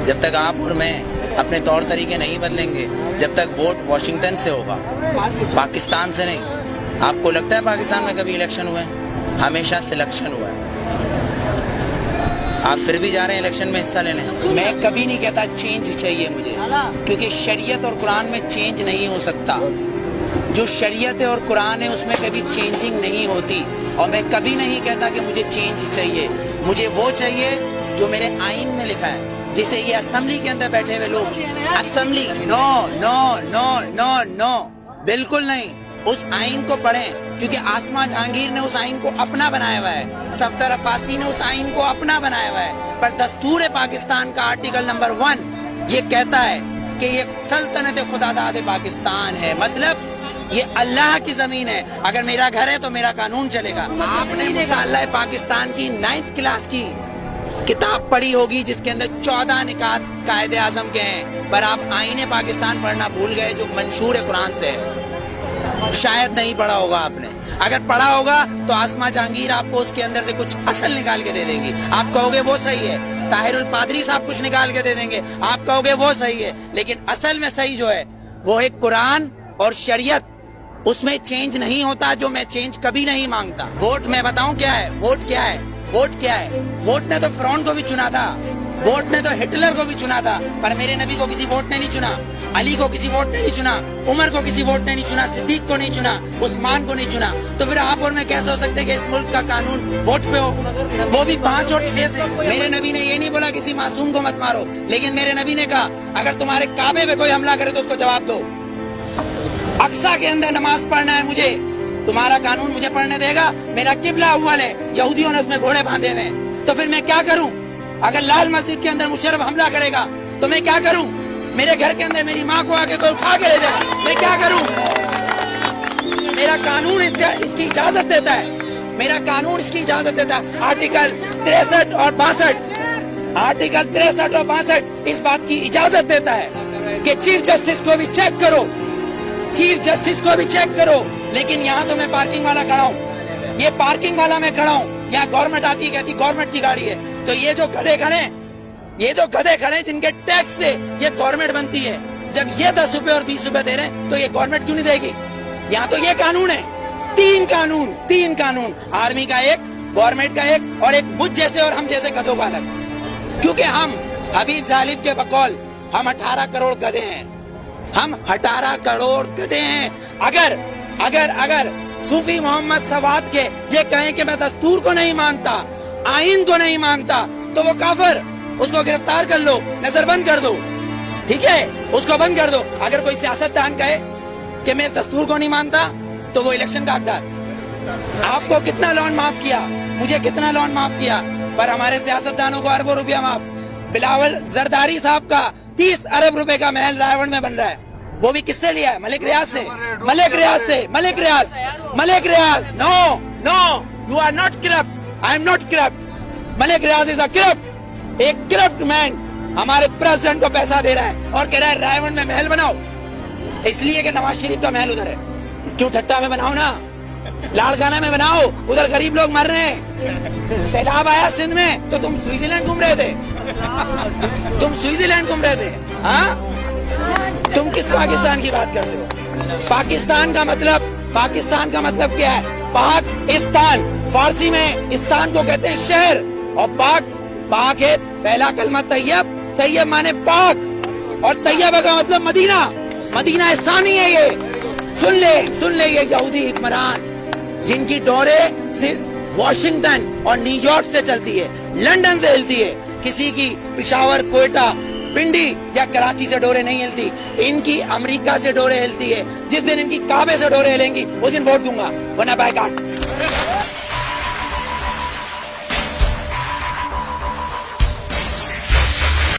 جب تک آپ اور میں اپنے طور طریقے نہیں بدلیں گے، جب تک ووٹ واشنگٹن سے ہوگا، پاکستان سے نہیں۔ آپ کو لگتا ہے پاکستان میں کبھی الیکشن ہوئے ہیں؟ ہمیشہ سلیکشن ہوا ہے۔ آپ پھر بھی جا رہے ہیں الیکشن میں حصہ لینے۔ میں کبھی نہیں کہتا چینج چاہیے مجھے، کیونکہ شریعت اور قرآن میں چینج نہیں ہو سکتا۔ جو شریعت ہے اور قرآن ہے اس میں کبھی چینجنگ نہیں ہوتی، اور میں کبھی نہیں کہتا کہ مجھے چینج چاہیے۔ مجھے وہ چاہیے جو میرے آئین میں لکھا ہے، جسے یہ اسمبلی کے اندر بیٹھے ہوئے لوگ اسمبلی نو نو نو نو نو بالکل نہیں۔ اس آئین کو پڑھیں، کیونکہ آسما جہانگیر نے اس آئین کو اپنا بنایا ہوا ہے، صفدر عباسی نے اس آئین کو اپنا بنایا ہوا ہے، پر دستور پاکستان کا آرٹیکل نمبر 1 یہ کہتا ہے کہ یہ سلطنت خداداد پاکستان ہے، مطلب یہ اللہ کی زمین ہے۔ اگر میرا گھر ہے تو میرا قانون چلے گا۔ آپ نے مطالعہ پاکستان کی 9th کلاس کی کتاب پڑھی ہوگی جس کے اندر 14 نکات قائد اعظم کے ہیں، پر آپ آئین پاکستان پڑھنا بھول گئے جو منشور قرآن سے ہے۔ شاید نہیں پڑھا ہوگا آپ نے، اگر پڑھا ہوگا تو آسما جہانگیر آپ کو اس کے اندر سے کچھ اصل نکال کے دے دیں گی، آپ کہو گے وہ صحیح ہے۔ طاہر الپادری صاحب کچھ نکال کے دے دیں گے، آپ کہو گے وہ صحیح ہے، لیکن اصل میں صحیح جو ہے وہ ہے قرآن اور شریعت۔ اس میں چینج نہیں ہوتا، جو میں چینج کبھی نہیں مانگتا۔ ووٹ میں بتاؤں کیا ہے؟ ووٹ کیا ہے؟ ووٹ کیا ہے؟ ووٹ نے تو فرعون کو بھی چنا تھا، ووٹ نے تو ہٹلر کو بھی چنا تھا، پر میرے نبی کو کسی ووٹ نے نہیں چنا، علی کو کسی ووٹ نے نہیں چنا، عمر کو کسی ووٹ نے نہیں چنا، صدیق کو نہیں چنا، عثمان کو نہیں چنا۔ تو پھر آپ اور میں کیسے ہو سکتے کہ اس ملک کا قانون ووٹ پہ ہو؟ وہ بھی 5 اور 6 سے۔ میرے نبی نے یہ نہیں بولا کسی معصوم کو مت مارو، لیکن میرے نبی نے کہا اگر تمہارے کعبے پہ کوئی حملہ کرے تو اس کو جواب دو۔ اقصیٰ کے اندر نماز پڑھنا ہے مجھے، تمہارا قانون مجھے پڑھنے دے گا؟ میرا قبلہ اول ہے، یہودیوں نے اس میں گھوڑے باندھے ہوئے ہیں، تو پھر میں کیا کروں؟ اگر لال مسجد کے اندر مشرف حملہ کرے گا تو میں کیا کروں؟ میرے گھر کے اندر میری ماں کو آ کے کوئی اٹھا کے لے جائے، میں کیا کروں؟ میرا قانون اس کی اجازت دیتا ہے، میرا قانون اس کی اجازت دیتا ہے۔ آرٹیکل 63 اور 62 آرٹیکل 63 اور 62 اس بات کی اجازت دیتا ہے کہ چیف جسٹس کو بھی چیک کرو، چیف جسٹس کو بھی چیک کرو۔ لیکن یہاں تو میں پارکنگ والا کھڑا ہوں، یہ پارکنگ والا میں کھڑا ہوں، یہاں گورنمنٹ آتی ہے کہتی گورنمنٹ کی گاڑی ہے، تو یہ جو گدھے کھڑے ہیں، یہ جو گدھے کھڑے ہیں جن کے ٹیکس سے یہ گورنمنٹ بنتی ہے، جب یہ 10 روپے اور 20 روپے دے رہے ہیں تو یہ گورنمنٹ کیوں نہیں دے گی؟ یہاں تو یہ قانون ہے، 3 قانون، آرمی کا ایک، گورنمنٹ کا ایک، اور ایک مجھ جیسے اور ہم جیسے گدھوں کا الگ۔ کیونکہ ہم حبیب جالب کے بقول ہم 18 کروڑ گدھے ہیں، ہم 18 کروڑ گدھے ہیں۔ اگر صوفی محمد سواد کے یہ کہیں کہ میں دستور کو نہیں مانتا، آئین کو نہیں مانتا، تو وہ کافر، اس کو گرفتار کر لو، نظر بند کر دو، ٹھیک ہے، اس کو بند کر دو۔ اگر کوئی سیاستدان کہے کہ میں اس دستور کو نہیں مانتا تو وہ الیکشن کا حقدار۔ آپ کو کتنا لون معاف کیا، مجھے کتنا لون معاف کیا، پر ہمارے سیاستدانوں کو اربوں روپیہ معاف۔ بلاول زرداری صاحب کا 30 ارب روپے کا محل رائے میں بن رہا ہے، وہ بھی کس سے لیا ہے؟ ملک ریاض سے، Malik Riaz. No you are not corrupt, I am not corrupt, Malik Riaz is a corrupt, ایک کرپٹ مین ہمارے پریزیڈنٹ کو پیسہ دے رہا ہے اور کہہ رہا ہے رائے میں محل بناؤ، اس لیے کہ نواز شریف کا محل ادھر ہے۔ کیوں ٹھٹا میں بناؤ نا، لاڑکانہ میں بناؤ، ادھر غریب لوگ مر رہے ہیں۔ سیلاب آیا سندھ میں تو تم سوئٹزرلینڈ گھوم رہے تھے، ہاں؟ تم کس پاکستان کی بات کرتے ہو؟ پاکستان کا مطلب کیا ہے؟ پاکستان، فارسی میں استان کو کہتے ہیں شہر، اور پاک ہے پہلا کلمہ طیب مانے پاک، اور طیبہ کا مطلب مدینہ ثانی ہے۔ یہ سن لے یہ یہودی حکمران جن کی ڈورے صرف واشنگٹن اور نیو یارک سے چلتی ہے، لندن سے ہلتی ہے، کسی کی پشاور، کوئٹہ، پنڈی یا کراچی سے ڈورے نہیں ہلتی، ان کی امریکہ سے ڈورے ہلتی ہے۔ جس دن ان کی کعبے سے ڈورے ہلیں گی اس دن ووٹ دوں گا، ورنہ بائیکاٹ۔